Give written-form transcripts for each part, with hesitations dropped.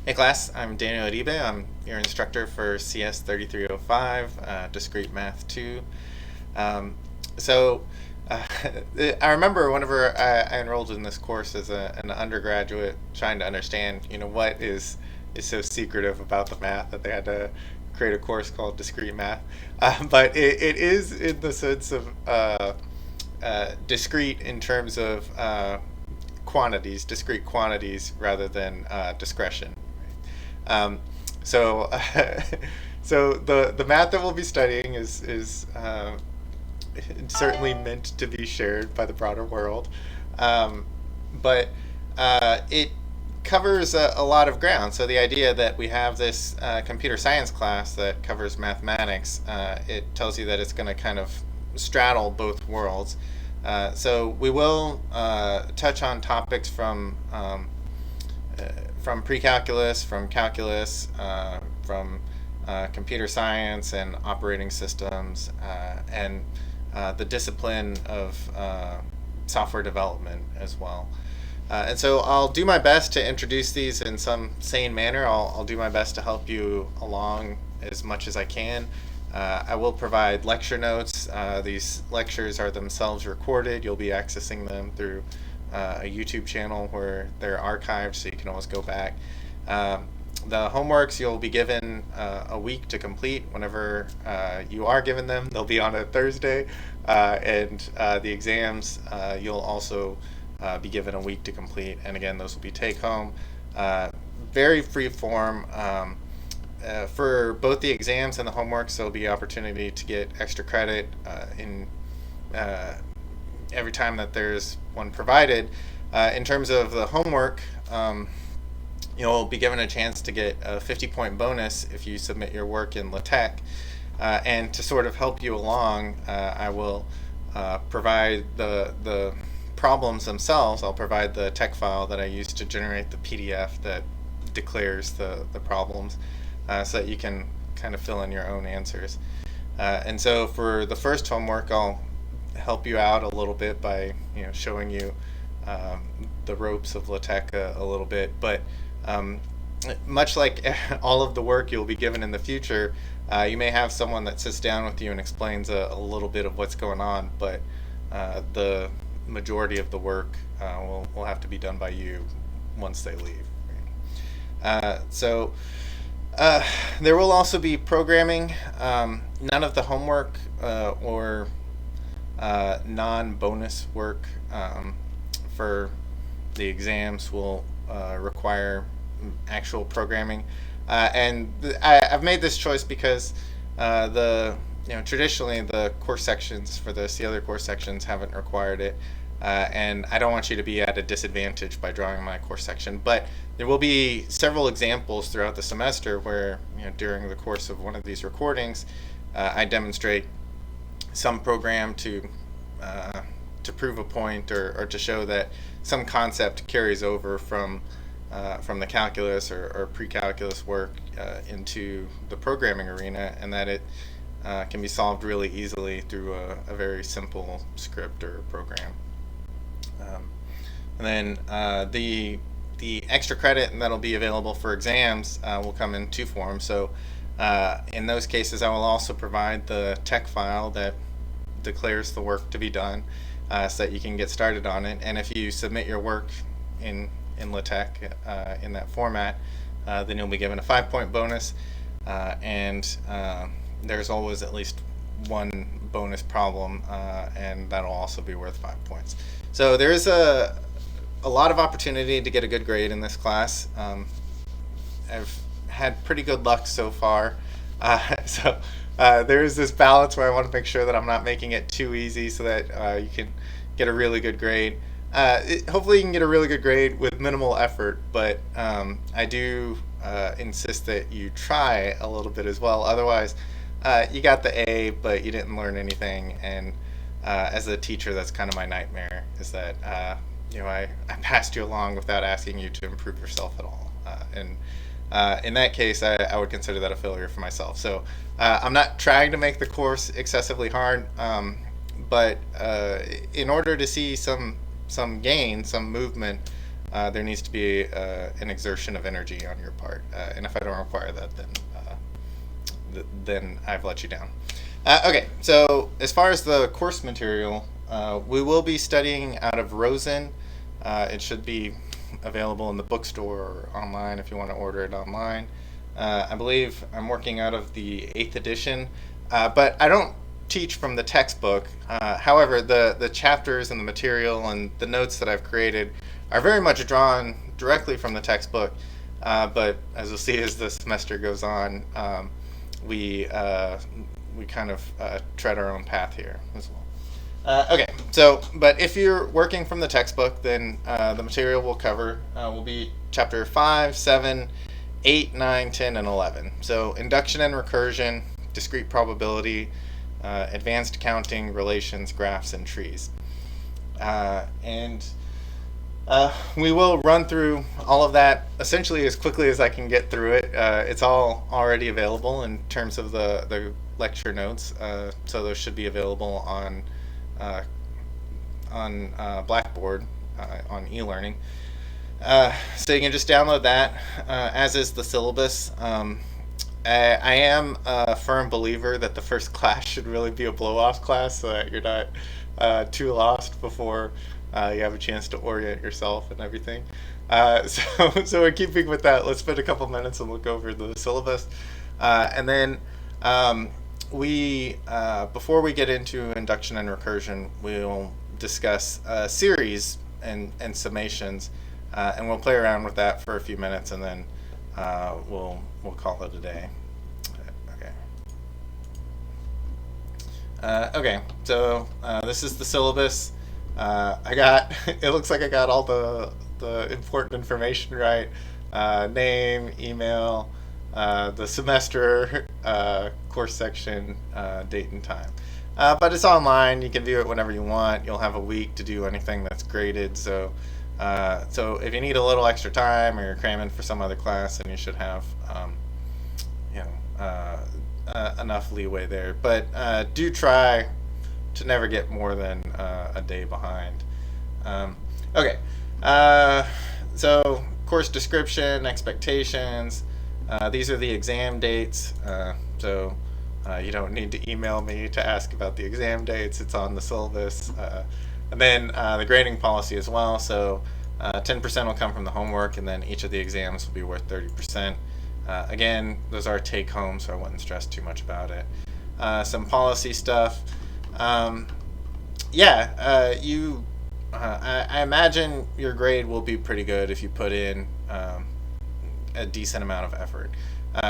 Hey class, I'm Daniel Aribe. I'm your instructor for CS 3305, Discrete Math 2. Um, so, uh, I remember whenever I enrolled in this course as an undergraduate, trying to understand, what is so secretive about the math that they had to create a course called Discrete Math. But it is in the sense of discrete in terms of quantities, discrete quantities rather than discretion. Um, so, so the math that we'll be studying is certainly meant to be shared by the broader world, um, but it covers a lot of ground. So the idea that we have this computer science class that covers mathematics, it tells you that it's going to kind of straddle both worlds. So we will touch on topics from pre-calculus, from calculus, from computer science and operating systems, and the discipline of software development as well. And so I'll do my best to introduce these in some sane manner. I'll do my best to help you along as much as I can. I will provide lecture notes. These lectures are themselves recorded. You'll be accessing them through a YouTube channel where they're archived, so you can always go back. The homeworks you'll be given a week to complete. Whenever you are given them, they'll be on a Thursday, and the exams you'll also be given a week to complete. And again, those will be take home, very free form. For both the exams and the homeworks, there'll be opportunity to get extra credit in every time that there's one provided. In terms of the homework, you'll be given a chance to get a 50-point bonus if you submit your work in LaTeX. And to sort of help you along, I will provide the problems themselves. I'll provide the text file that I use to generate the PDF that declares the problems, so that you can kind of fill in your own answers. And so for the first homework, I'll help you out a little bit by showing you the ropes of LaTeX a little bit. But much like all of the work you'll be given in the future, you may have someone that sits down with you and explains a little bit of what's going on, but the majority of the work will have to be done by you once they leave. So there will also be programming. None of the homework or non-bonus work for the exams will require actual programming. I've made this choice because traditionally the course sections for this, the other course sections haven't required it. And I don't want you to be at a disadvantage by drawing my course section. But there will be several examples throughout the semester where, during the course of one of these recordings, I demonstrate some program to prove a point, or to show that some concept carries over from the calculus or pre-calculus work into the programming arena, and that it can be solved really easily through a very simple script or program. And then the extra credit that'll be available for exams will come in two forms. So in those cases, I will also provide the text file that declares the work to be done, so that you can get started on it. And if you submit your work in LaTeX in that format, then you'll be given a 5-point bonus, and there's always at least one bonus problem, and that'll also be worth 5 points. So there is a lot of opportunity to get a good grade in this class. I've had pretty good luck so far. So there is this balance where I want to make sure that I'm not making it too easy, so that you can get a really good grade. Hopefully you can get a really good grade with minimal effort, but I do insist that you try a little bit as well. Otherwise, you got the A, but you didn't learn anything. And as a teacher, that's kind of my nightmare, is that I passed you along without asking you to improve yourself at all. And in that case, I would consider that a failure for myself. So I'm not trying to make the course excessively hard, but in order to see some gain, some movement there needs to be an exertion of energy on your part. And if I don't require that, then I've let you down. Okay, so as far as the course material, we will be studying out of Rosen. It should be available in the bookstore or online if you want to order it online. I believe I'm working out of the 8th edition, but I don't teach from the textbook. However, the chapters and the material and the notes that I've created are very much drawn directly from the textbook, but as you'll see as the semester goes on, we kind of tread our own path here as well. Okay, so, but if you're working from the textbook, then the material we'll cover will be chapter 5, 7, 8, 9, 10, and 11. So induction and recursion, discrete probability, advanced counting, relations, graphs, and trees. And we will run through all of that essentially as quickly as I can get through it. It's all already available in terms of the lecture notes, so those should be available on Blackboard on e-learning. So you can just download that, as is the syllabus. I am a firm believer that the first class should really be a blow-off class so that you're not too lost before you have a chance to orient yourself and everything. So in keeping with that, let's spend a couple minutes and look over the syllabus. And then before we get into induction and recursion, we'll discuss series and summations, and we'll play around with that for a few minutes, and then we'll call it a day. Okay, so this is the syllabus. It looks like I got all the important information right. Name, email, the semester, course section, date and time. But it's online. You can view it whenever you want. You'll have a week to do anything that's graded. So if you need a little extra time or you're cramming for some other class, then you should have enough leeway there. But do try to never get more than a day behind. Okay, so course description, expectations. These are the exam dates, so you don't need to email me to ask about the exam dates. It's on the syllabus. And then the grading policy as well. So 10% will come from the homework, and then each of the exams will be worth 30%. Again, those are take home, so I wouldn't stress too much about it. Some policy stuff. I imagine your grade will be pretty good if you put in a decent amount of effort.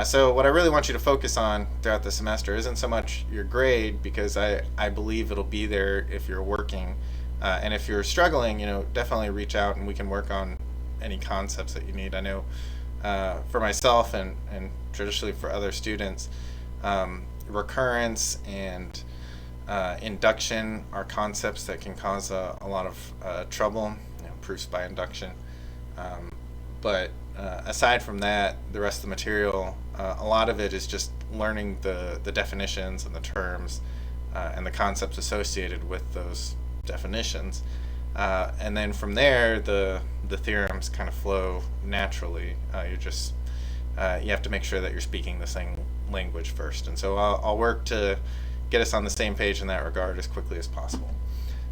So what I really want you to focus on throughout the semester isn't so much your grade, because I believe it'll be there if you're working. And if you're struggling, definitely reach out and we can work on any concepts that you need. I know for myself and traditionally for other students, recurrence and induction are concepts that can cause a lot of trouble, proofs by induction. But aside from that, the rest of the material, a lot of it is just learning the definitions and the terms and the concepts associated with those definitions. And then from there, the theorems kind of flow naturally. You have to make sure that you're speaking the same language first. And so I'll work to get us on the same page in that regard as quickly as possible.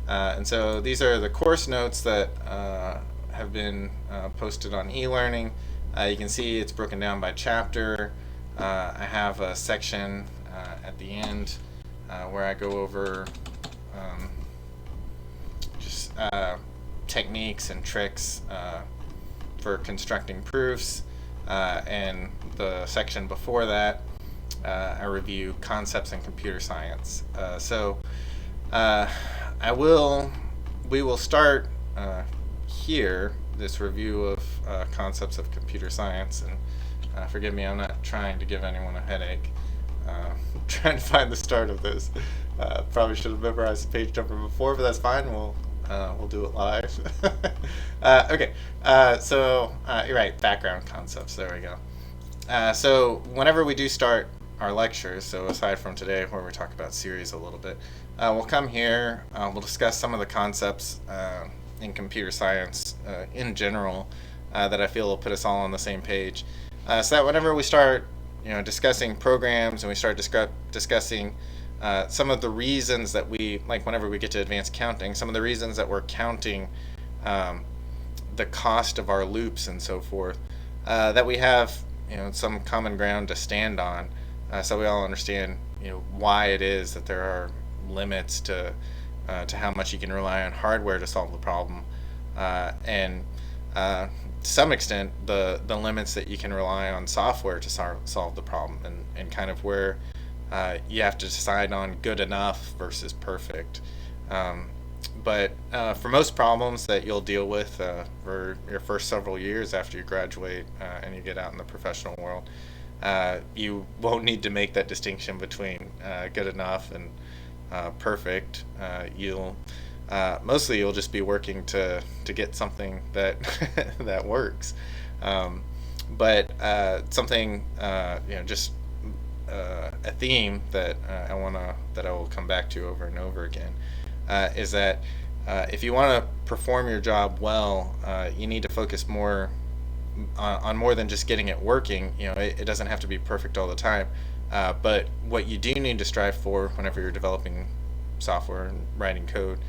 And so these are the course notes that have been posted on e-learning. You can see it's broken down by chapter. I have a section at the end where I go over just techniques and tricks for constructing proofs, and the section before that I review concepts in computer science. We will start here this review of concepts of computer science, and forgive me, I'm not trying to give anyone a headache. I'm trying to find the start of this. Probably should have memorized the page number before, but that's fine. We'll do it live. Okay, so you're right, background concepts, there we go. So whenever we do start our lectures, so aside from today where we talk about series a little bit, we'll come here, we'll discuss some of the concepts in computer science in general that I feel will put us all on the same page. So that whenever we start, discussing programs and we start discussing some of the reasons that we, like whenever we get to advanced counting, some of the reasons that we're counting the cost of our loops and so forth, that we have, some common ground to stand on, so we all understand, why it is that there are limits to how much you can rely on hardware to solve the problem, and to some extent the limits that you can rely on software to solve the problem, and kind of where you have to decide on good enough versus perfect. But for most problems that you'll deal with for your first several years after you graduate and you get out in the professional world, you won't need to make that distinction between good enough and perfect. You'll just be working to get something that that works. But something, just a theme that I will come back to over and over again, is that if you want to perform your job well, you need to focus more on more than just getting it working. It doesn't have to be perfect all the time, but what you do need to strive for whenever you're developing software and writing code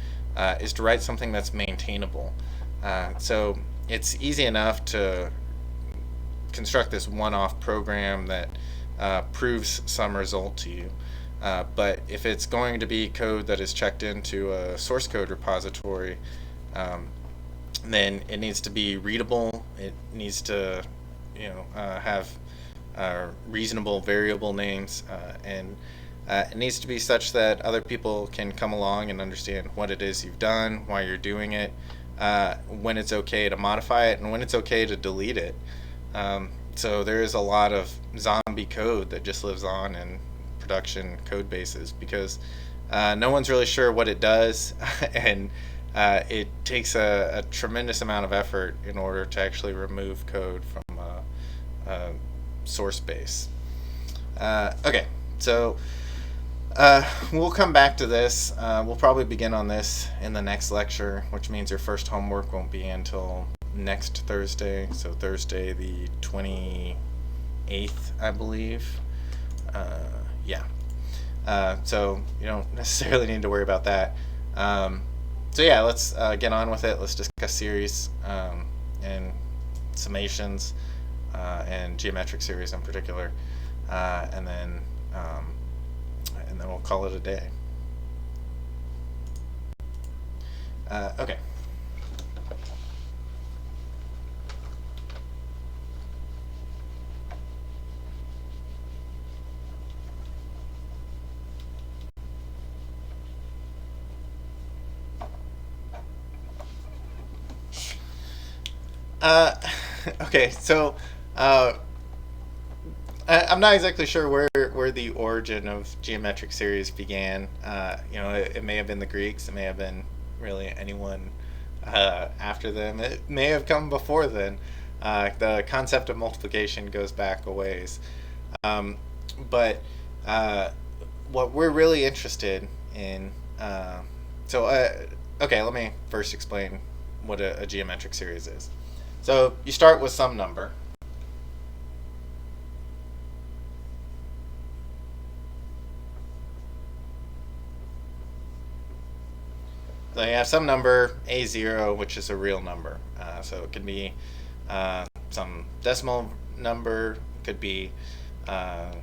is to write something that's maintainable. So it's easy enough to construct this one-off program that proves some result to you. But if it's going to be code that is checked into a source code repository, then it needs to be readable. It needs to, have reasonable variable names, and it needs to be such that other people can come along and understand what it is you've done, why you're doing it, when it's okay to modify it, and when it's okay to delete it. So there is a lot of zombie code that just lives on in production code bases because no one's really sure what it does, and it takes a tremendous amount of effort in order to actually remove code from a source base. Okay, so we'll come back to this. We'll probably begin on this in the next lecture, which means your first homework won't be until next Thursday, so Thursday the 28th, I believe. Yeah. So you don't necessarily need to worry about that. So yeah, let's get on with it. Let's discuss series and summations and geometric series in particular, and then we'll call it a day. Okay. Okay, so I'm not exactly sure where the origin of geometric series began. It may have been the Greeks. It may have been really anyone after them. It may have come before then. The concept of multiplication goes back a ways. But what we're really interested in... okay, let me first explain what a geometric series is. So you start with some number. So you have some number, A0, which is a real number. So it could be some decimal number, could be an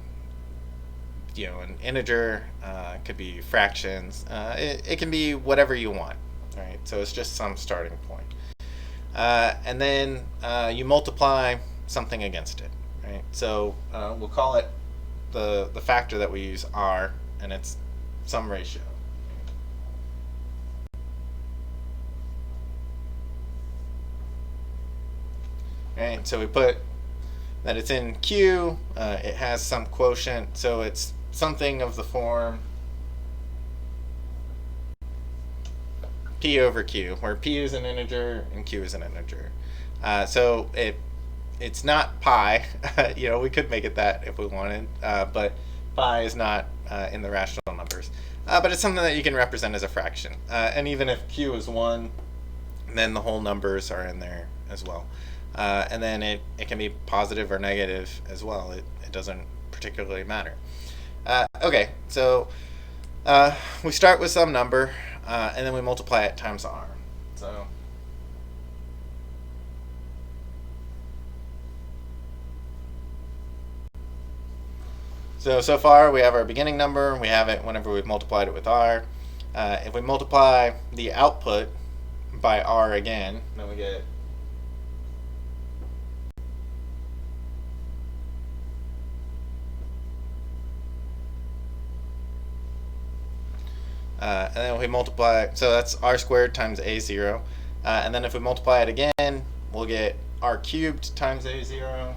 integer, could be fractions. It can be whatever you want, right? So it's just some starting point. And then you multiply something against it, right? So we'll call it the factor that we use R, and it's some ratio. Right, so we put that it's in Q, it has some quotient, so it's something of the form P over Q, where P is an integer and Q is an integer. So it's not pi. We could make it that if we wanted, but pi is not in the rational numbers. But it's something that you can represent as a fraction. And even if Q is 1, then the whole numbers are in there as well. And then it can be positive or negative as well. It doesn't particularly matter. Okay, so we start with some number, and then we multiply it times r. So far we have our beginning number. We have it whenever we've multiplied it with r. If we multiply the output by r again, then we get and then we multiply, so that's r squared times a0. And then if we multiply it again, we'll get r cubed times a0.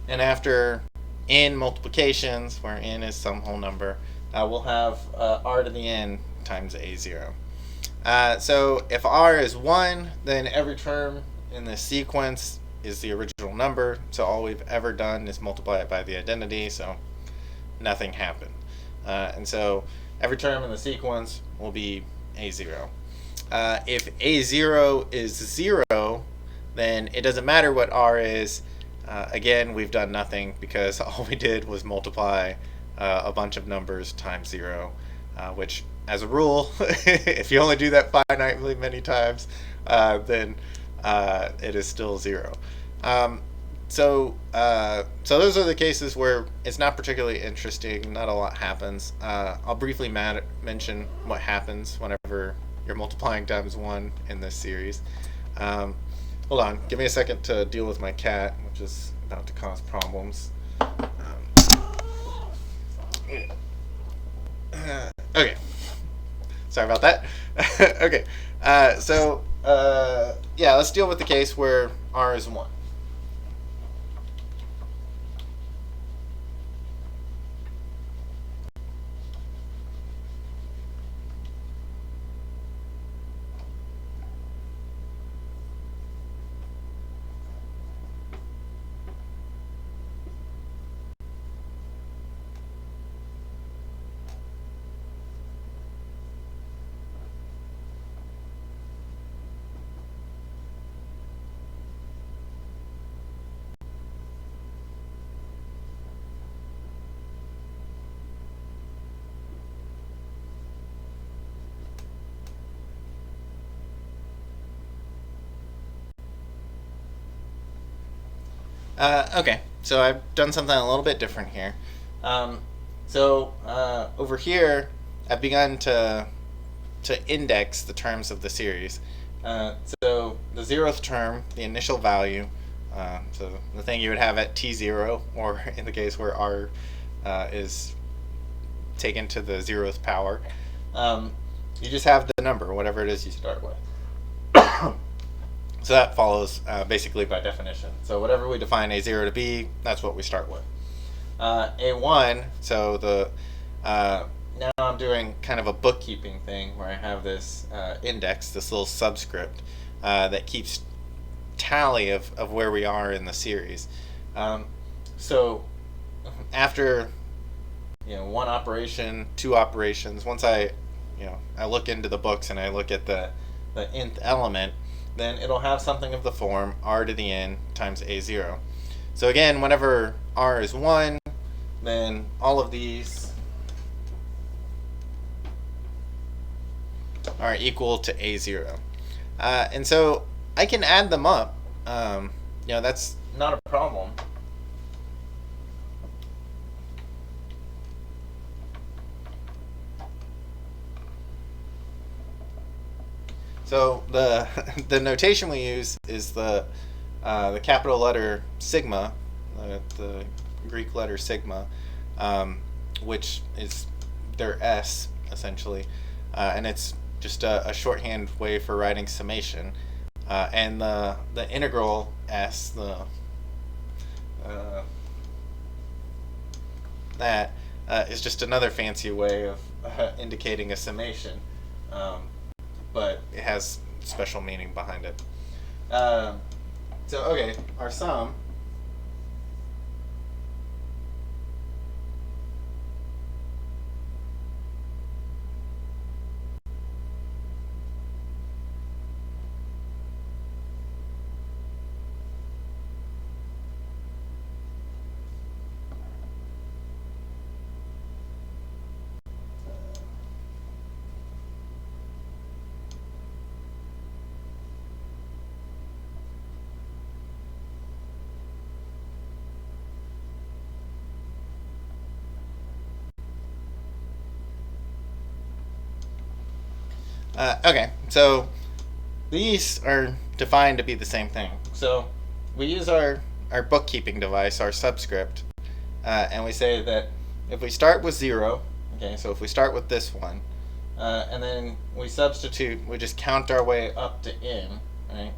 And after n multiplications, where n is some whole number, we'll have r to the n times a0. So if r is 1, then every term in this sequence is the original number. So all we've ever done is multiply it by the identity, so nothing happened. And so every term in the sequence will be a0. If a0 is 0, then it doesn't matter what r is. Again, we've done nothing because all we did was multiply a bunch of numbers times 0, which, as a rule, if you only do that finitely many times, then it is still 0. So those are the cases where it's not particularly interesting, not a lot happens. I'll briefly mention what happens whenever you're multiplying times 1 in this series. Hold on, give me a second to deal with my cat, which is about to cause problems. Okay, sorry about that. Okay, yeah, let's deal with the case where r is 1. Okay, so I've done something a little bit different here. Over here, I've begun to index the terms of the series. So the zeroth term, the initial value, so the thing you would have at t0, or in the case where r is taken to the zeroth power, you just have the number, whatever it is you start with. So that follows basically by definition. So whatever we define a0 to be, that's what we start with. A1, so now I'm doing kind of a bookkeeping thing where I have this index, this little subscript that keeps tally of where we are in the series. So after one operation, two operations, once I look into the books and I look at the nth element, then it'll have something of the form r to the n times a0. So again, whenever r is 1, then all of these are equal to a0. And so I can add them up. That's not a problem. So the notation we use is the capital letter sigma, the Greek letter sigma, which is their s essentially, and it's just a shorthand way for writing summation, and the integral s, that is just another fancy way of indicating a summation. But it has special meaning behind it. Okay, our sum Okay, so these are defined to be the same thing. So we use our bookkeeping device, our subscript, and we say that if we start with 0, okay, so if we start with this one, and then we substitute, we just count our way up to n, right?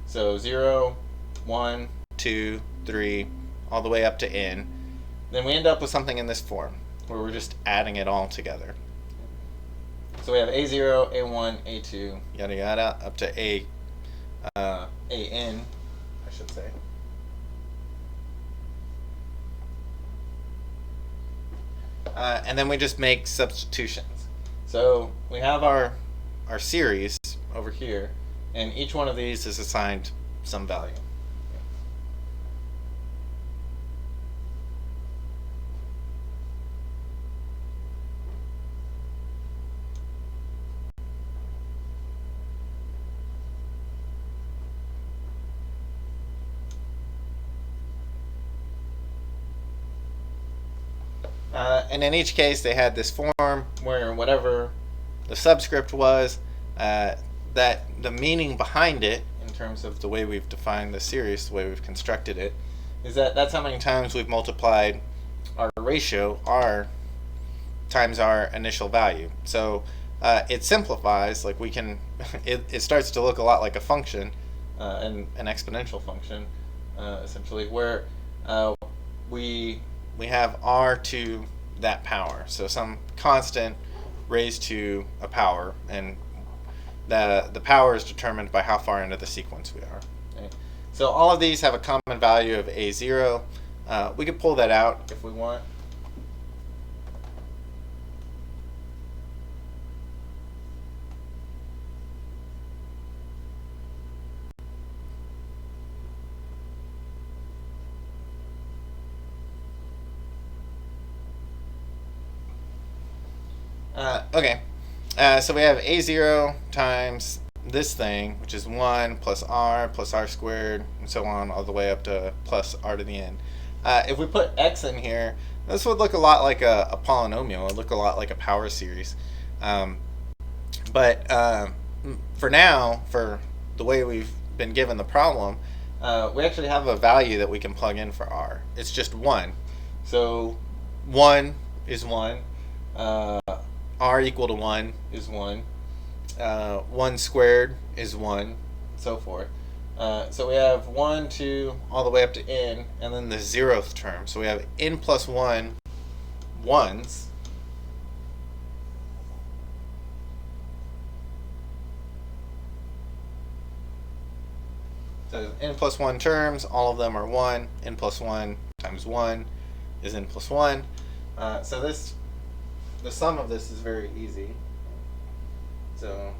So 0, 1, 2, 3, all the way up to n. Then we end up with something in this form, where we're just adding it all together. So we have A0, A1, A2, yada yada, up to AN, I should say. And then we just make substitutions. So we have our series over here, and each one of these is assigned some value. And in each case, they had this form where whatever the subscript was, that the meaning behind it, in terms of the way we've defined the series, the way we've constructed it, is that that's how many times we've multiplied our ratio, R, times our initial value. So it simplifies, like we can, it starts to look a lot like a function, an exponential function, essentially, where we have R to that power, so some constant raised to a power, and the power is determined by how far into the sequence we are. Okay? So all of these have a common value of A0. We could pull that out if we want. Okay, so we have A0 times this thing, which is 1 plus R squared, and so on, all the way up to plus R to the n. If we put x in here, this would look a lot like a polynomial. It would look a lot like a power series. But for now, for the way we've been given the problem, we actually have a value that we can plug in for R. It's just 1. So 1 is 1. R equal to 1 is 1. 1 squared is 1, so forth. So we have 1, 2, all the way up to n, and then the zeroth term. So we have n plus 1 ones. So n plus 1 terms, all of them are 1. N plus 1 times 1 is n plus 1. So the sum of this is very easy. So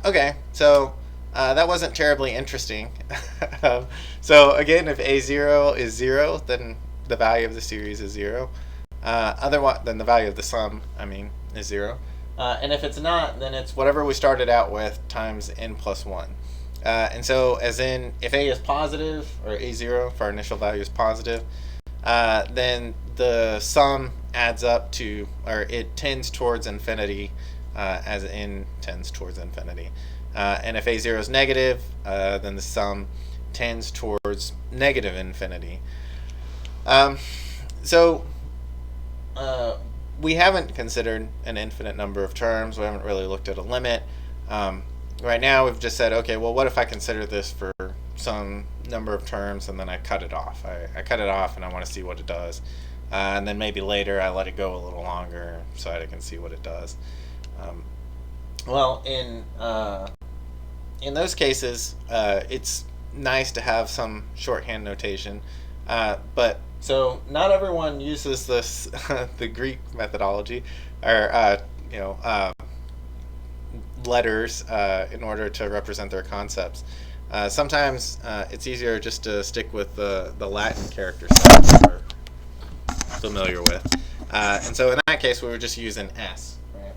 okay, so that wasn't terribly interesting. So again, if A0 is 0, then the value of the series is 0. Otherwise, then the value of the sum, is 0. And if it's not, then it's whatever we started out with times n plus 1. And so, as in, if A is positive, or A0 for our initial value is positive, then the sum adds up to, or it tends towards infinity, as n tends towards infinity. And if A0 is negative, then the sum tends towards negative infinity. So we haven't considered an infinite number of terms. We haven't really looked at a limit. Right now we've just said, okay, well, what if I consider this for some number of terms and then I cut it off? I cut it off and I want to see what it does. And then maybe later I let it go a little longer so I can see what it does. Well, in those cases, it's nice to have some shorthand notation. But so not everyone uses this the Greek methodology, or letters in order to represent their concepts. Sometimes it's easier just to stick with the Latin character set that we're familiar with. And so in that case, we would just use an S. Right?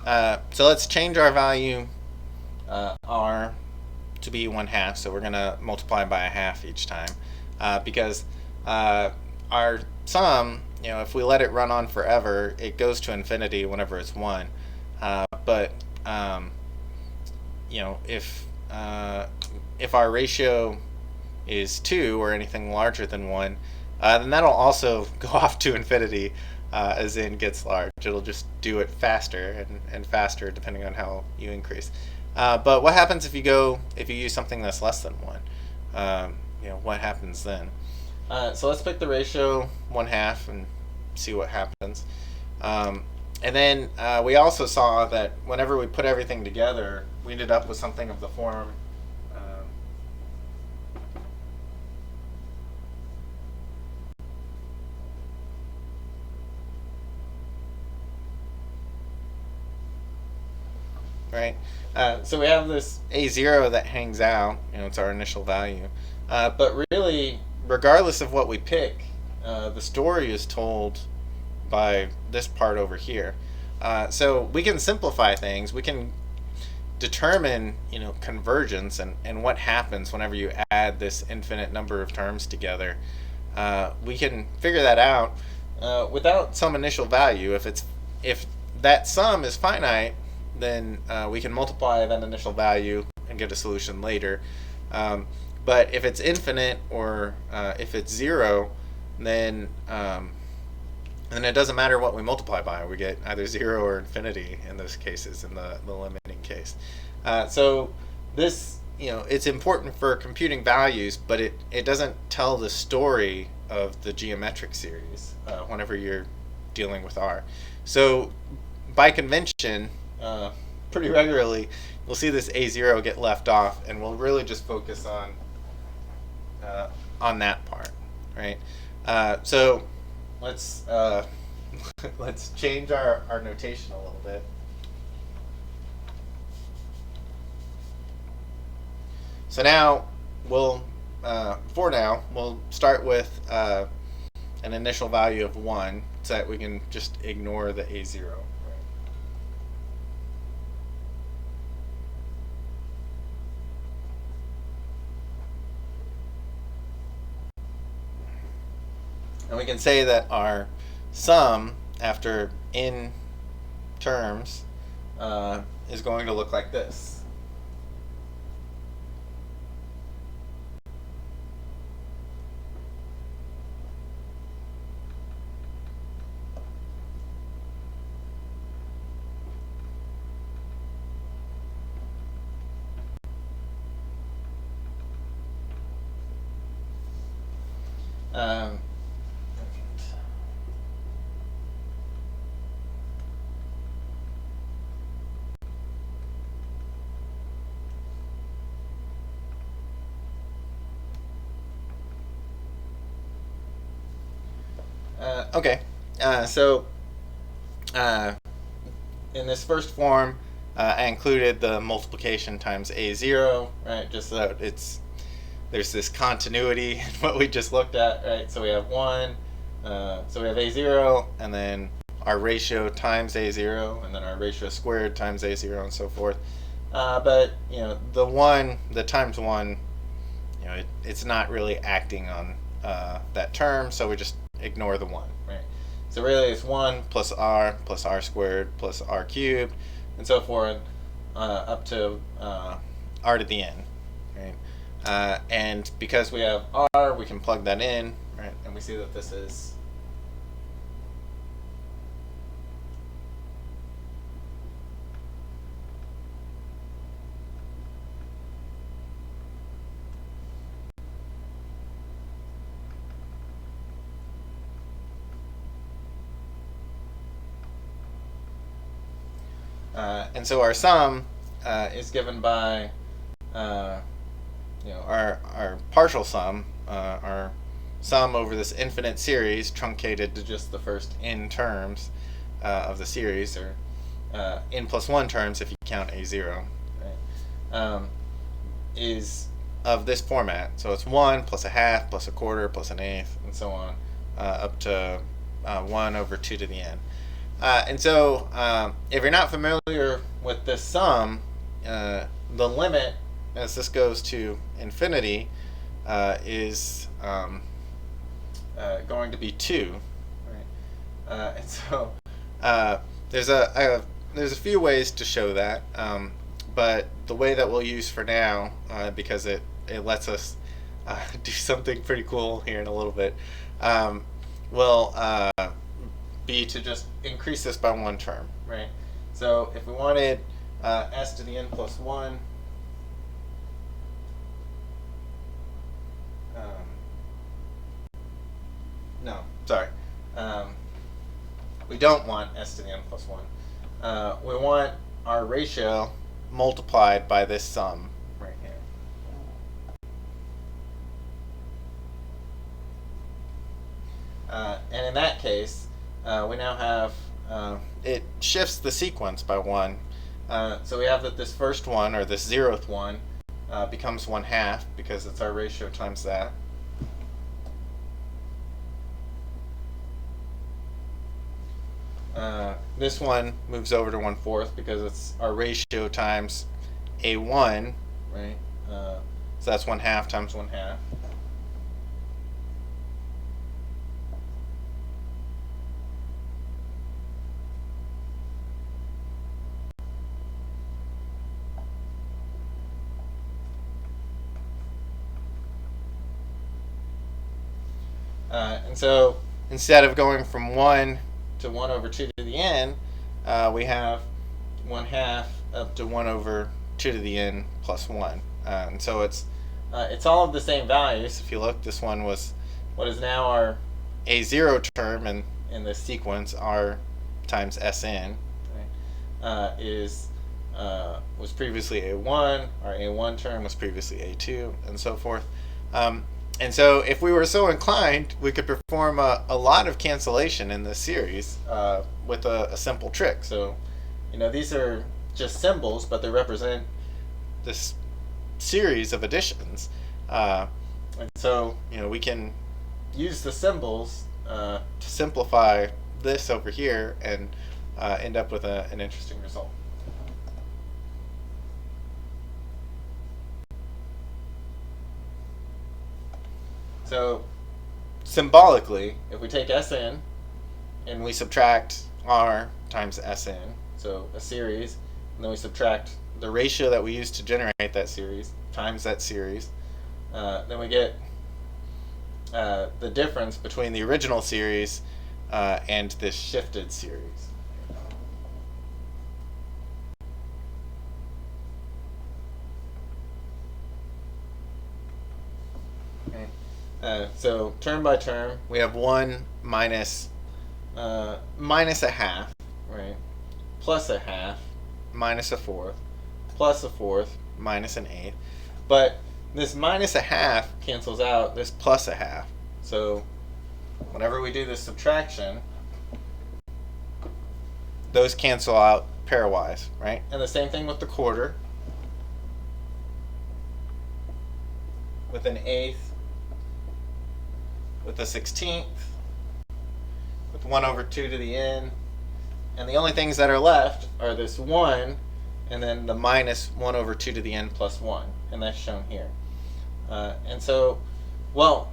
So let's change our value r to be 1/2. So we're going to multiply by a half each time because our sum, if we let it run on forever, it goes to infinity whenever it's 1. But if our ratio is 2 or anything larger than 1, then that'll also go off to infinity as n gets large. It'll just do it faster and faster depending on how you increase. But what happens if you use something that's less than 1? What happens then? So let's pick the ratio 1/2 and see what happens. And then we also saw that whenever we put everything together, we ended up with something of the form right? So we have this a0 that hangs out, it's our initial value. But really, regardless of what we pick, the story is told by this part over here. So we can simplify things. We can determine, convergence and what happens whenever you add this infinite number of terms together. We can figure that out without some initial value. If that sum is finite, then we can multiply that initial value and get a solution later. But if it's infinite or if it's 0, then it doesn't matter what we multiply by. We get either 0 or infinity in those cases, in the limiting case. So this, it's important for computing values, but it doesn't tell the story of the geometric series whenever you're dealing with R. So by convention, pretty regularly, we'll see this a0 get left off, and we'll really just focus on that part, right? So let's let's change our notation a little bit. So now we'll start with an initial value of 1, so that we can just ignore the a0. And we can say that our sum after n terms is going to look like this. Okay, so in this first form, I included the multiplication times a0, right? Just so that there's this continuity in what we just looked at, right? So we have 1, so we have a0, and then our ratio times a0, and then our ratio squared times a0, and so forth. But the times 1, it's not really acting on that term, so we just ignore the 1, right? So really it's 1 plus r squared plus r cubed, and so forth, up to r to the n, right? And because we have r, we can plug that in, right? And we see that this is and so our sum is given by our partial sum, our sum over this infinite series truncated to just the first n terms of the series, or n plus 1 terms if you count a0, right? Is of this format. So it's 1 plus a half plus a quarter plus an eighth and so on, up to 1 over 2 to the n. And so, if you're not familiar with this sum, the limit as this goes to infinity is going to be 2. Right? And so, there's a few ways to show that, but the way that we'll use for now, because it lets us do something pretty cool here in a little bit, will be to just increase this by 1 term, right? So if we wanted s to the n plus 1, no, sorry. We don't want s to the n plus 1. We want our ratio multiplied by this sum right here. And in that case, we now have, it shifts the sequence by 1. So we have that this first one, or this 0th one, becomes 1/2 because it's our ratio times that. This one moves over to 1/4 because it's our ratio times a1, right? So that's 1/2 times 1/2. And so instead of going from 1 to 1 over 2 to the n, we have 1/2 up to 1 over 2 to the n plus 1. And so it's all of the same values. If you look, this one was what is now our a0 term in this sequence, r times Sn, right, was previously a1, our a1 term was previously a2, and so forth. And so if we were so inclined, we could perform a lot of cancellation in this series with a simple trick. So, these are just symbols, but they represent this series of additions. And so, we can use the symbols to simplify this over here and end up with an interesting result. So symbolically, if we take Sn and we subtract r times Sn, so a series, and then we subtract the ratio that we used to generate that series times that series, then we get the difference between the original series and this shifted series. So term by term, we have 1 minus a half, right? Plus a half, minus a fourth, plus a fourth, minus an eighth. But this minus a half cancels out this plus a half. So whenever we do this subtraction, those cancel out pairwise, right? And the same thing with the quarter, with an eighth, with a 16th, with 1 over 2 to the n, and the only things that are left are this 1 and then the minus 1 over 2 to the n plus 1, and that's shown here. And so, well,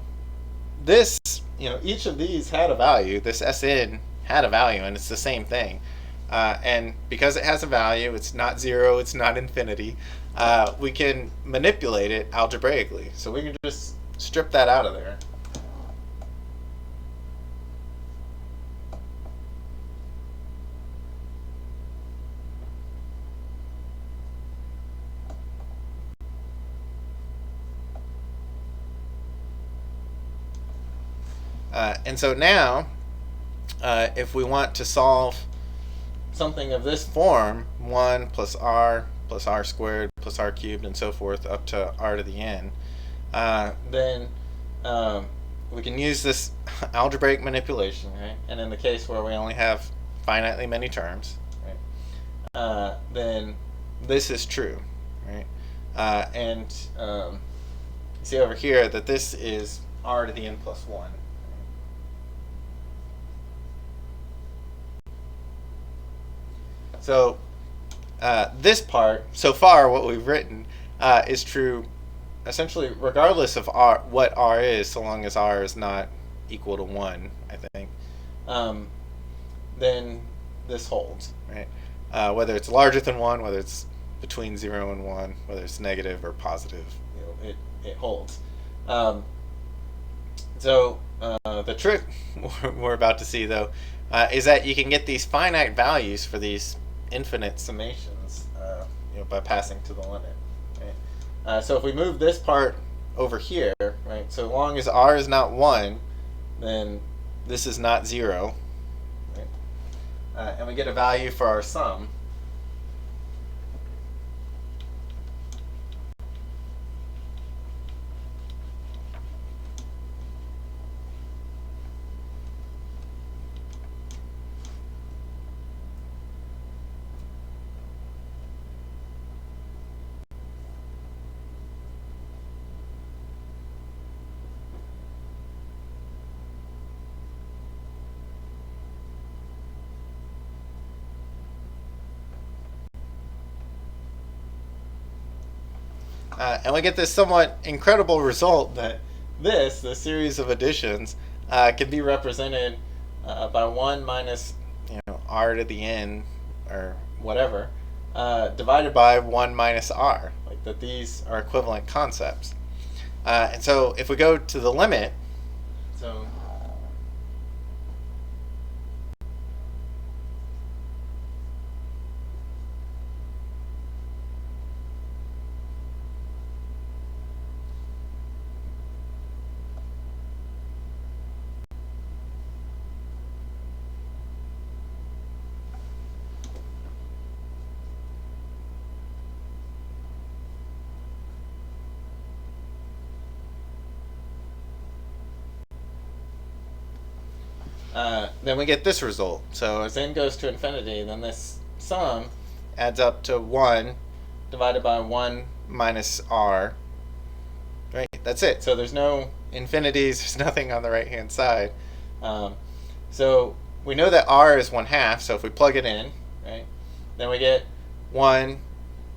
this, each of these had a value. This Sn had a value, and it's the same thing. And because it has a value, it's not 0, it's not infinity, we can manipulate it algebraically. So we can just strip that out of there. And so now, if we want to solve something of this form, 1 plus r squared plus r cubed and so forth up to r to the n, then we can use this algebraic manipulation, right? And in the case where we only have finitely many terms, right, then this is true, right? And you see over here that this is r to the n plus 1. So this part, so far, what we've written is true essentially regardless of what r is, so long as r is not equal to 1, I think, then this holds, right? Whether it's larger than 1, whether it's between 0 and 1, whether it's negative or positive, it holds. So the trick we're about to see, though, is that you can get these finite values for these infinite summations by passing to the limit. Right? So if we move this part over here, right, so long as r is not 1, then this is not 0. Right? And we get a value for our sum. And we get this somewhat incredible result that the series of additions, can be represented by 1 minus r to the n, or whatever, divided by 1 minus r. Like that these are equivalent concepts. And so if we go to the limit, so then we get this result. So as n goes to infinity, then this sum adds up to 1 divided by 1 minus r. Right? That's it. So there's no infinities, there's nothing on the right-hand side. So we know that r is 1/2, so if we plug it in, right, then we get 1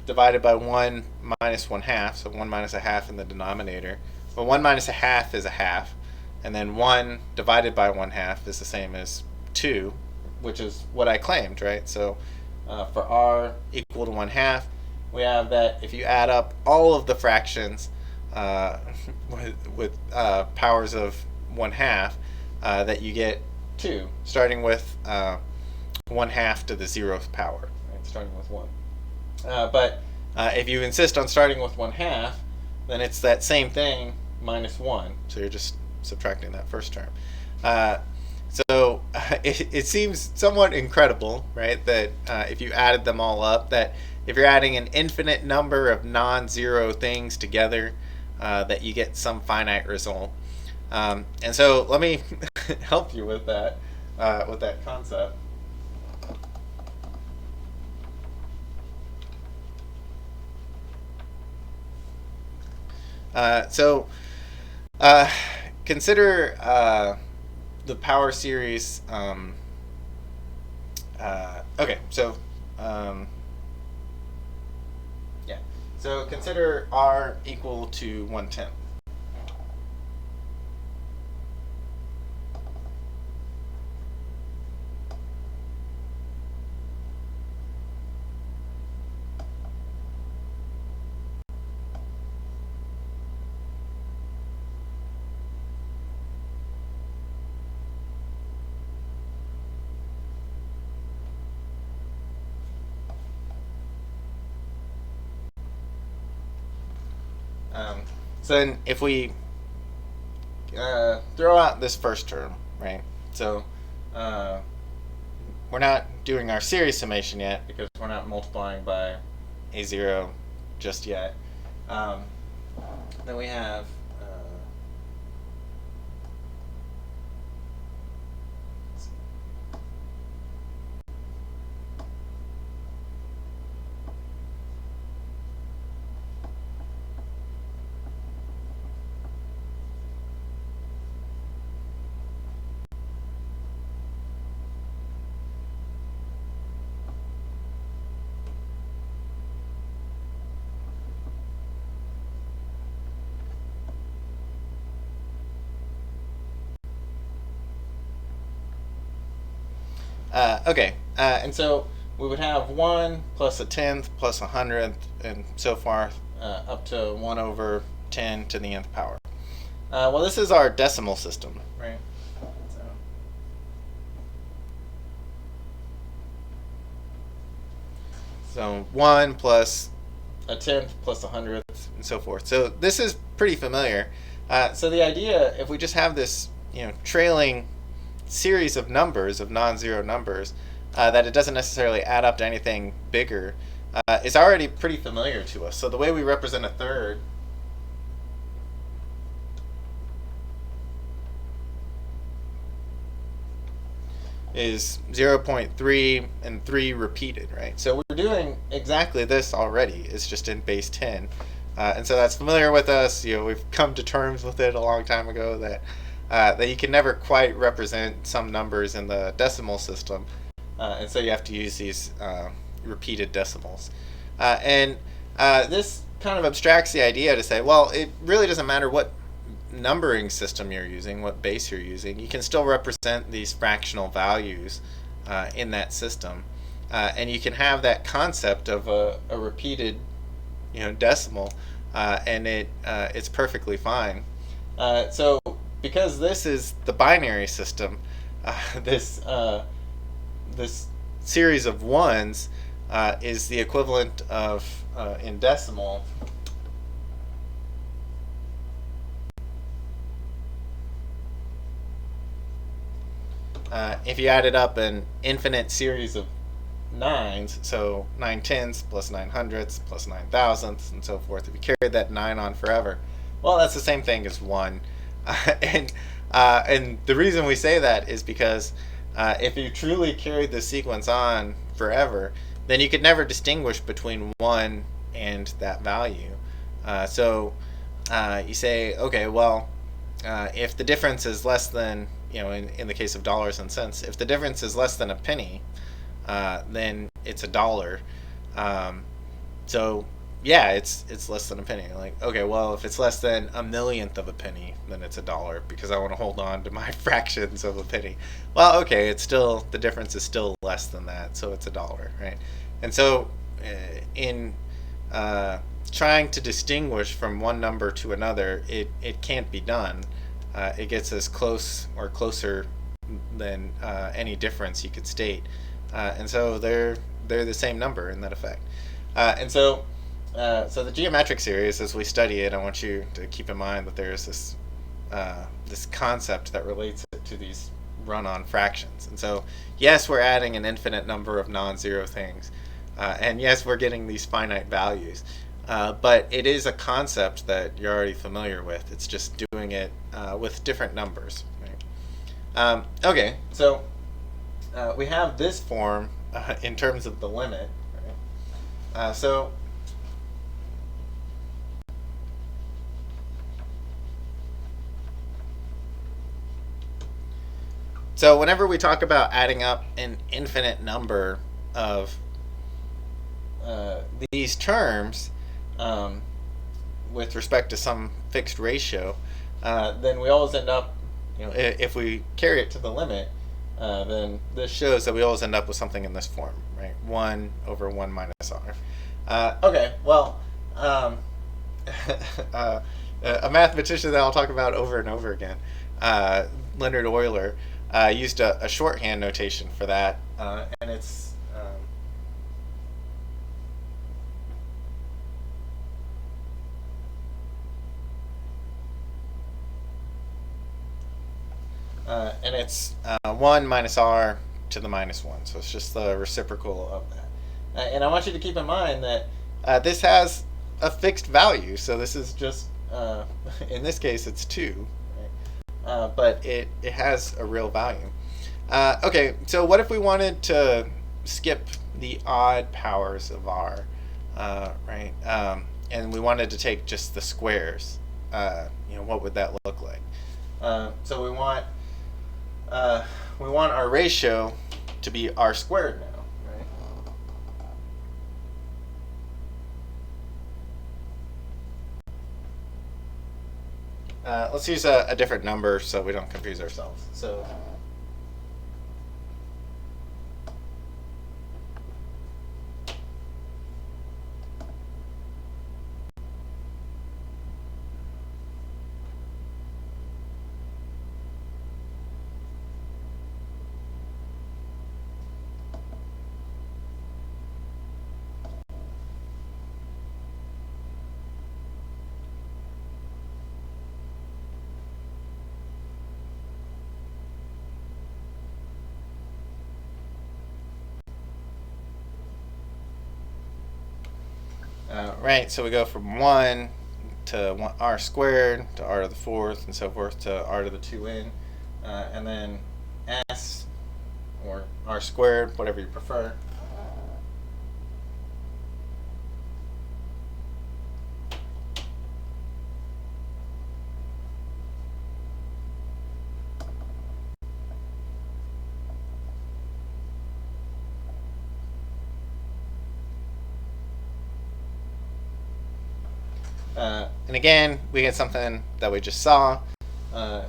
divided by 1 minus 1/2, so 1 minus a half in the denominator. But 1 minus a half is a half. And then 1 divided by 1/2 is the same as 2, which is what I claimed, right? So for r equal to 1/2, we have that if you add up all of the fractions with powers of 1/2, that you get 2, starting with 1/2 to the 0th power, right? Starting with 1. But if you insist on starting with 1/2, then it's that same thing minus 1. So you're just subtracting that first term. So it seems somewhat incredible, right, that if you added them all up, that if you're adding an infinite number of non-zero things together, that you get some finite result. And so let me help you with that concept. Consider the power series. Okay, so yeah. So consider r equal to 1/10. So then if we throw out this first term, right? So we're not doing our series summation yet because we're not multiplying by a0 just yet. Then we have Okay, and so we would have 1 plus a tenth plus a hundredth and so forth up to 1 over 10 to the nth power. Well, this is our decimal system, right? So 1 plus a tenth plus a hundredth and so forth. So this is pretty familiar. So the idea, if we just have this, trailing series of numbers, of non-zero numbers, that it doesn't necessarily add up to anything bigger, is already pretty familiar to us. So the way we represent a third is 0.3 and 3 repeated, right? So we're doing exactly this already. It's just in base 10. And so that's familiar with us. We've come to terms with it a long time ago that you can never quite represent some numbers in the decimal system. And so you have to use these repeated decimals. And this kind of abstracts the idea to say, well, it really doesn't matter what numbering system you're using, what base you're using. You can still represent these fractional values in that system. And you can have that concept of a repeated decimal, and it's perfectly fine. So because this is the binary system, this series of ones is the equivalent of, in decimal, if you added up an infinite series of nines, so 9 tenths plus 9 hundredths plus 9 thousandths and so forth, if you carried that 9 on forever, well, that's the same thing as 1. And the reason we say that is because if you truly carried the sequence on forever, then you could never distinguish between 1 and that value. So you say, okay, well, if the difference is less than, in the case of dollars and cents, if the difference is less than a penny, then it's $1. So yeah, it's less than a penny. Like, okay, well, if it's less than a millionth of a penny, then it's $1 because I want to hold on to my fractions of a penny. Well, okay, it's still, the difference is still less than that, so it's $1, right? And so in trying to distinguish from one number to another, it can't be done. It gets as close or closer than any difference you could state, and so they're the same number in that effect. And so the geometric series, as we study it, I want you to keep in mind that there's this concept that relates it to these run-on fractions. And so yes, we're adding an infinite number of non-zero things, and yes, we're getting these finite values. But it is a concept that you're already familiar with. It's just doing it with different numbers. Right? Okay, so we have this form in terms of the limit. Right? So whenever we talk about adding up an infinite number of these terms, with respect to some fixed ratio, then we always end up, if we carry it to the limit, then this shows that we always end up with something in this form, right? 1 over 1 minus r. Okay, well, a mathematician that I'll talk about over and over again, Leonard Euler, used a shorthand notation for that, and it's and it's 1 minus r to the minus 1. So it's just the reciprocal of that. And I want you to keep in mind that this has a fixed value. So this is just, in this case, it's 2. Right? But it has a real value. Okay, so what if we wanted to skip the odd powers of r, right? And we wanted to take just the squares. What would that look like? So we want our ratio to be r squared now, right? Let's use a different number so we don't confuse ourselves. So right? So we go from 1 to r squared to r to the 4th and so forth to r to the 2n, and then s or r squared, whatever you prefer. And again, we get something that we just saw.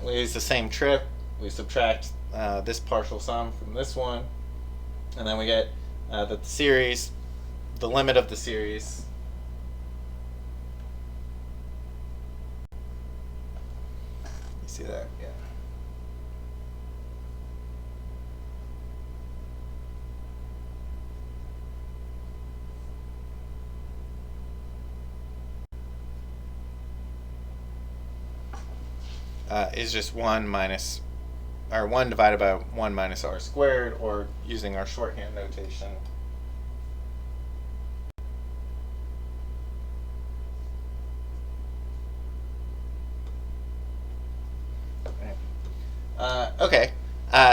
We use the same trick. We subtract this partial sum from this one, and then we get that the series, the limit of the series, you see that? Yeah. Is just 1 minus, or 1 divided by 1 minus r squared, or using our shorthand notation. Okay,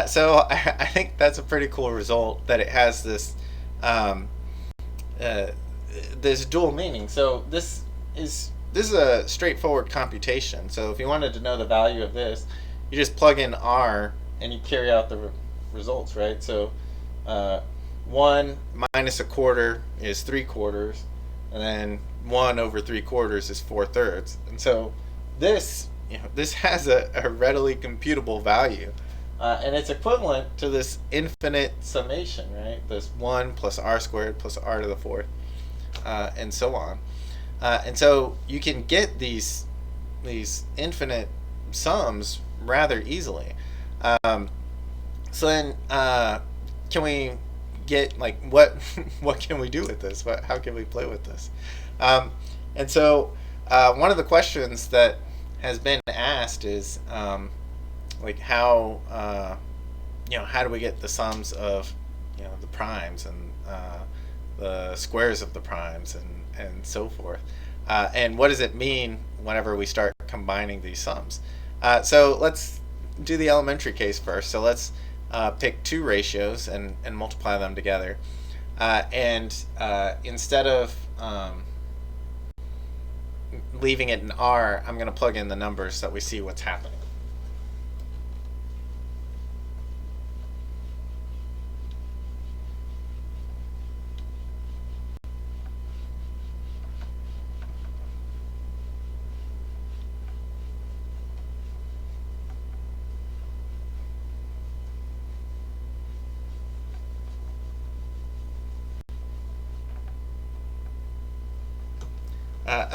so I think that's a pretty cool result, that it has this this dual meaning. So this is a straightforward computation. So if you wanted to know the value of this, you just plug in r and you carry out the results, right? So 1 minus a quarter is 3/4, and then 1 over 3/4 is 4/3. And so this, this has a readily computable value. And it's equivalent to this infinite summation, right? This 1 plus r squared plus r to the 4th, and so on. And so you can get these infinite sums rather easily. So then, can we get, like, what what can we do with this? How can we play with this? And so one of the questions that has been asked is, like, how how do we get the sums of the primes and the squares of the primes and so forth, and what does it mean whenever we start combining these sums? So let's do the elementary case first. So let's pick two ratios and multiply them together, and instead of leaving it in r, I'm going to plug in the numbers so that we see what's happening.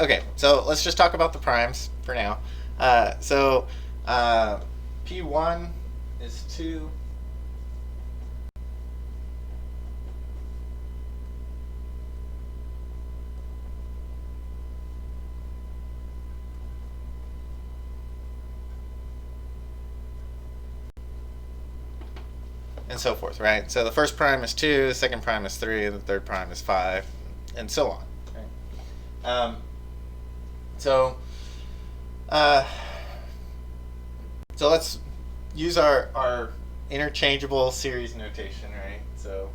Okay, so let's just talk about the primes for now. So P1 is 2. And so forth, right? So the first prime is 2, the second prime is 3, and the third prime is 5, and so on. Right? So let's use our interchangeable series notation, right? So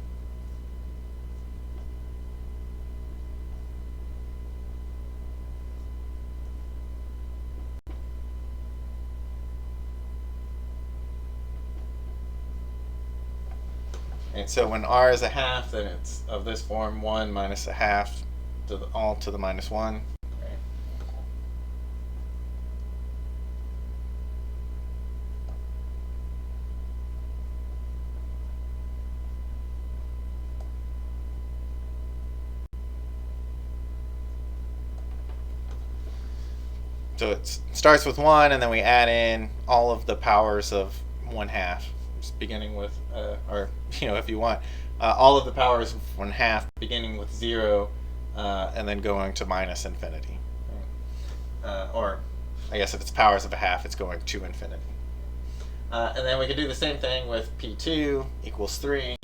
when r is a half, then it's of this form: 1 minus a half to all to the minus 1. So it starts with 1, and then we add in all of the powers of 1/2, just beginning with, or if you want, all of the powers of 1/2, beginning with 0, and then going to minus infinity. Or I guess if it's powers of a half, it's going to infinity. And then we could do the same thing with P2 equals 3.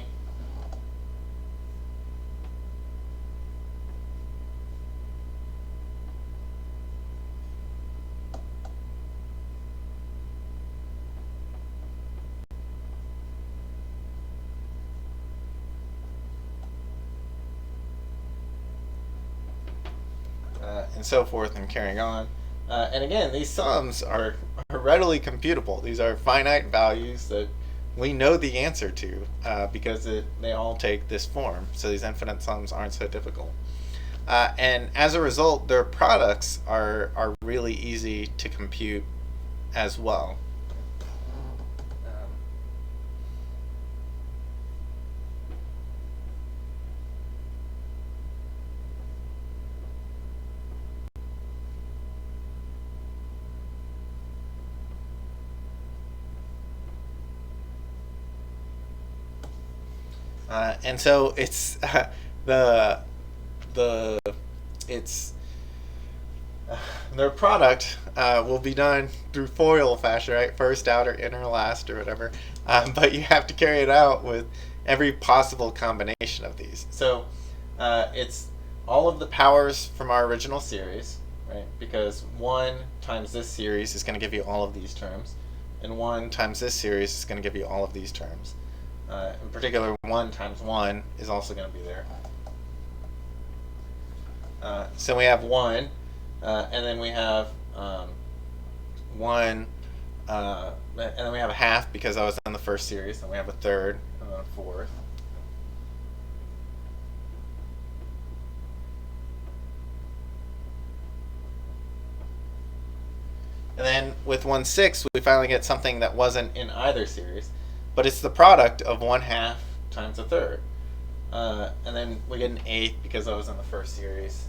and so forth, and carrying on. And again, these sums are readily computable. These are finite values that we know the answer to because they all take this form. So these infinite sums aren't so difficult. And as a result, their products are really easy to compute as well. And so it's the it's their product will be done through FOIL fashion, right? First, outer, inner, last, or whatever. But you have to carry it out with every possible combination of these. So it's all of the powers from our original series, right? Because 1 times this series is going to give you all of these terms, and 1 times this series is going to give you all of these terms. In particular, 1 times 1 is also going to be there. So we have 1, and then we have 1, and then we have a half because I was in the first series, and we have a third, and then a fourth. And then with 1/6, we finally get something that wasn't in either series, but it's the product of 1/2 times a third. And then we get an eighth because I was in the first series.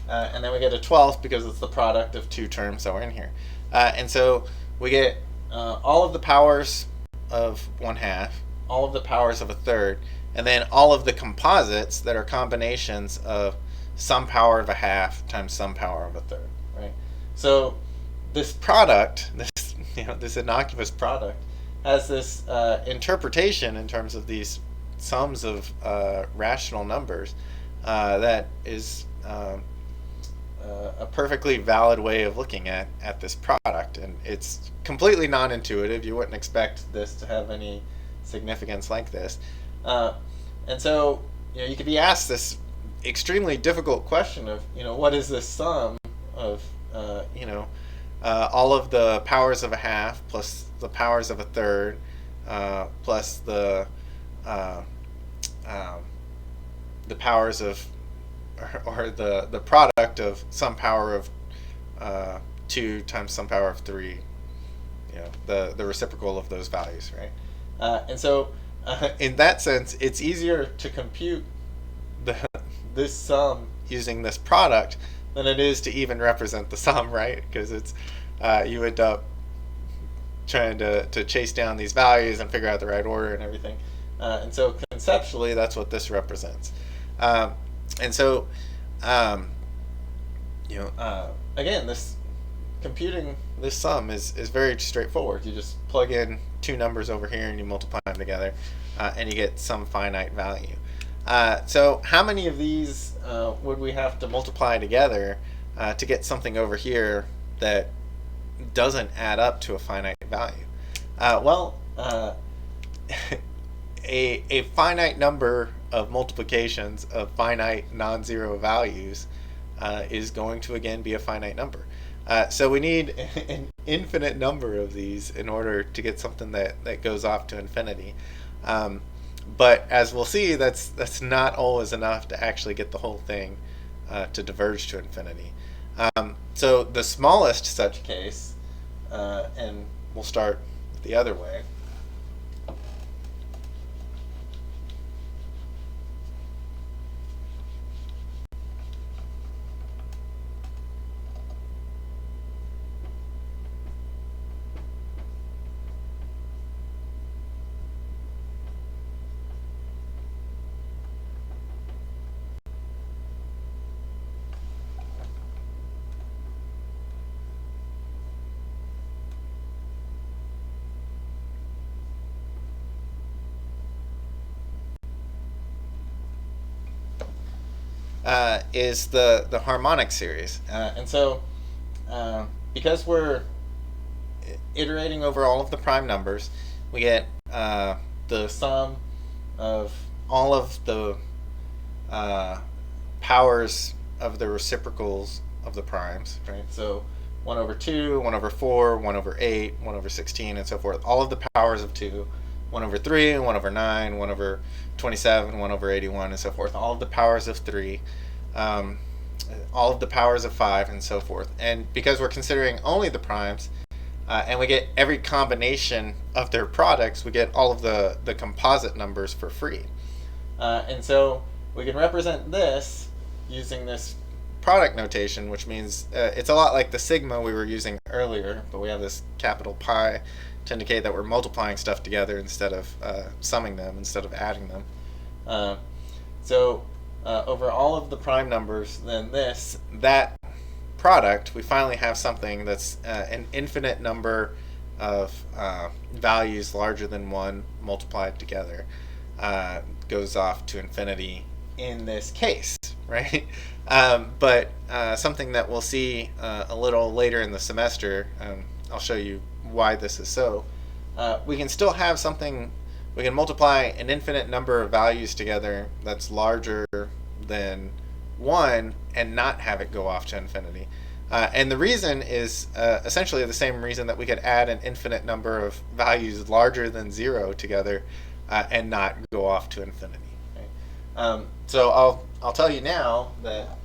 And then we get a 12th because it's the product of 2 terms that were in here. And so we get all of the powers of 1/2, all of the powers of a third, and then all of the composites that are combinations of some power of a half times some power of a third, right? So this product, this innocuous product, has this interpretation in terms of these sums of rational numbers that is a perfectly valid way of looking at this product, and it's completely non-intuitive. You wouldn't expect this to have any significance like this, and so you could be asked this extremely difficult question of what is this sum of all of the powers of a half plus the powers of a third plus the powers of or the product of some power of 2 times some power of 3, the reciprocal of those values, right? And so in that sense, it's easier to compute this sum using this product than it is to even represent the sum, right? Because it's you end up trying to chase down these values and figure out the right order and everything. And so conceptually, that's what this represents. And so, again, computing this sum is very straightforward. You just plug in 2 numbers over here and you multiply them together, and you get some finite value. So how many of these would we have to multiply together to get something over here that doesn't add up to a finite value? A finite number of multiplications of finite non-zero values is going to again be a finite number. So we need an infinite number of these in order to get something that goes off to infinity. But as we'll see, that's not always enough to actually get the whole thing to diverge to infinity. So the smallest such case, and we'll start the other way. Is the harmonic series, and so because we're iterating over all of the prime numbers, we get the sum of all of the powers of the reciprocals of the primes, right? So 1 over 2, 1 over 4, 1 over 8, 1 over 16, and so forth. All of the powers of 2, 1 over 3, 1 over 9, 1 over 27, 1 over 81, and so forth. All of the powers of 3, all of the powers of 5, and so forth. And because we're considering only the primes, and we get every combination of their products, we get all of the composite numbers for free. And so we can represent this using this product notation, which means it's a lot like the sigma we were using earlier, but we have this capital pi to indicate that we're multiplying stuff together instead of summing them, instead of adding them. So over all of the prime numbers, then that product, we finally have something that's an infinite number of values larger than 1 multiplied together. Goes off to infinity in this case, right? But something that we'll see a little later in the semester, I'll show you why this is so. We can still have something, we can multiply an infinite number of values together that's larger than 1 and not have it go off to infinity. And the reason is essentially the same reason that we could add an infinite number of values larger than 0 together and not go off to infinity. Right? So I'll tell you now that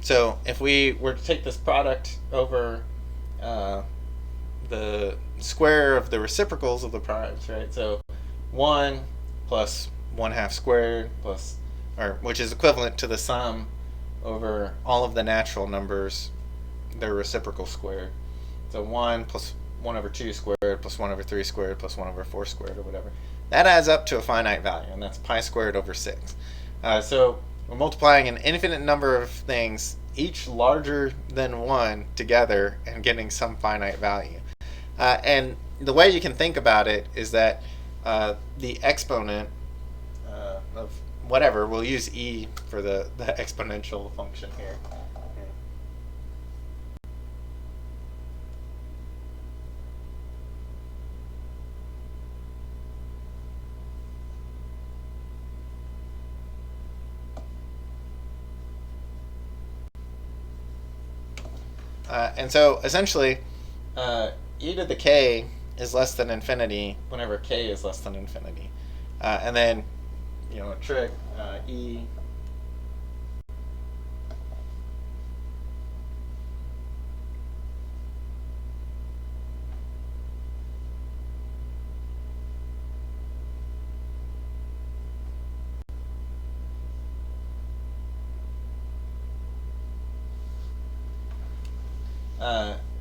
so if we were to take this product over the square of the reciprocals of the primes, right? So 1 plus 1/2 squared plus, or which is equivalent to the sum over all of the natural numbers, their reciprocal squared. So 1 plus 1 over 2 squared plus 1 over 3 squared plus 1 over 4 squared or whatever. That adds up to a finite value, and that's pi squared over 6. So we're multiplying an infinite number of things, each larger than 1, together and getting some finite value. And the way you can think about it is that the exponent of whatever, we'll use e for the exponential function here. And so essentially, e to the k is less than infinity whenever k is less than infinity. And then, a trick, e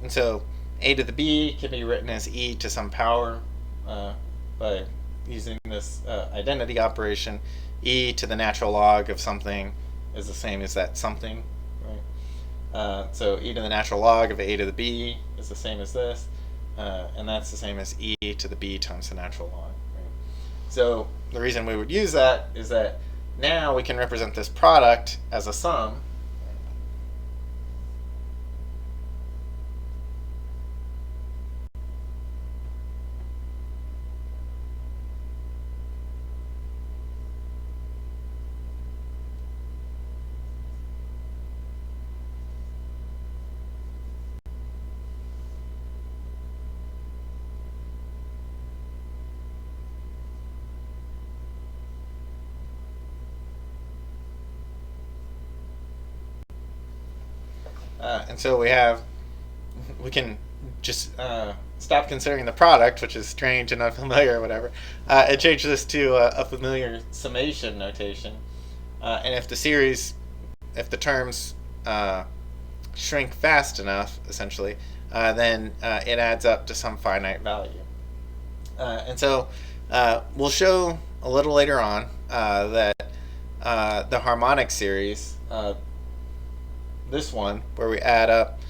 and so a to the b can be written as e to some power by using this identity operation. E to the natural log of something is the same as that something, right? So e to the natural log of a to the b is the same as this, and that's the same as e to the b times the natural log. Right? So the reason we would use that is that now we can represent this product as a sum. And so we can just stop considering the product, which is strange and unfamiliar or whatever, and change this to a familiar summation notation. And if the terms shrink fast enough, essentially, then it adds up to some finite value. And so we'll show a little later on that the harmonic series, this one, where we add up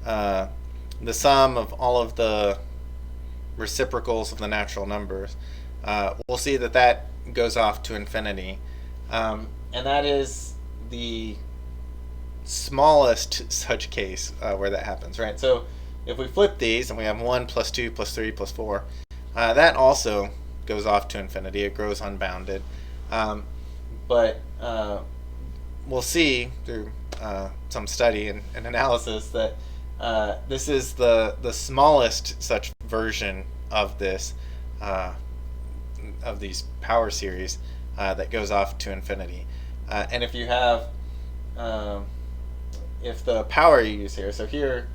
the sum of all of the reciprocals of the natural numbers, we'll see that that goes off to infinity. And that is the smallest such case where that happens, right? So if we flip these and we have 1 plus 2 plus 3 plus 4, that also goes off to infinity. It grows unbounded. But we'll see through some study and analysis that this is the smallest such version of this of these power series that goes off to infinity. And if you have if the power you use here, so here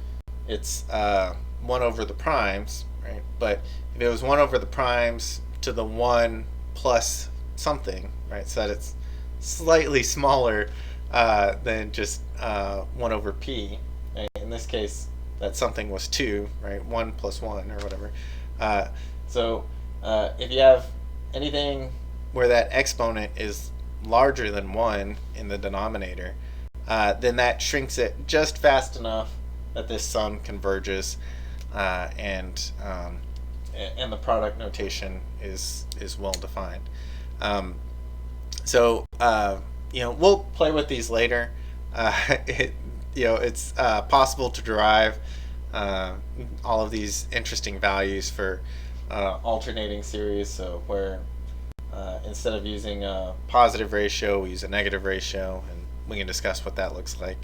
it's 1 over the primes, right? But if it was 1 over the primes to the 1 plus something, right? So that it's slightly smaller than just 1 over p. Right? In this case, that something was 2, right? 1 plus 1 or whatever. So if you have anything where that exponent is larger than 1 in the denominator, then that shrinks it just fast enough that this sum converges, and the product notation is well defined. So we'll play with these later. It's possible to derive all of these interesting values for alternating series. So where instead of using a positive ratio, we use a negative ratio, and we can discuss what that looks like.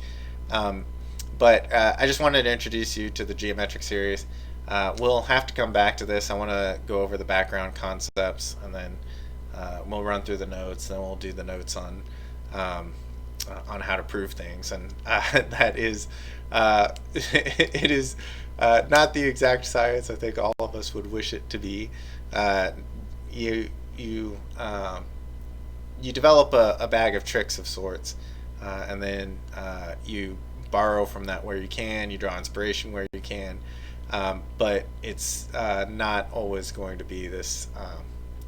But I just wanted to introduce you to the geometric series. We'll have to come back to this. I want to go over the background concepts, and then we'll run through the notes. Then we'll do the notes on how to prove things, and that is it is not the exact science I think all of us would wish it to be. You develop a bag of tricks of sorts, and then you borrow from that where you can. You draw inspiration where you can, but it's not always going to be this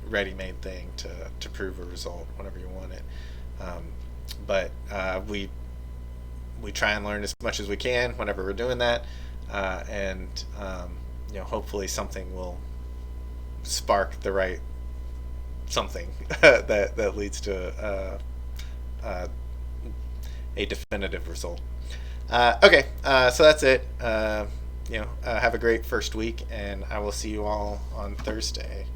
ready-made thing to prove a result whenever you want it. But we try and learn as much as we can whenever we're doing that, and hopefully something will spark the right something that leads to a definitive result. Okay, so that's it. Have a great first week, and I will see you all on Thursday.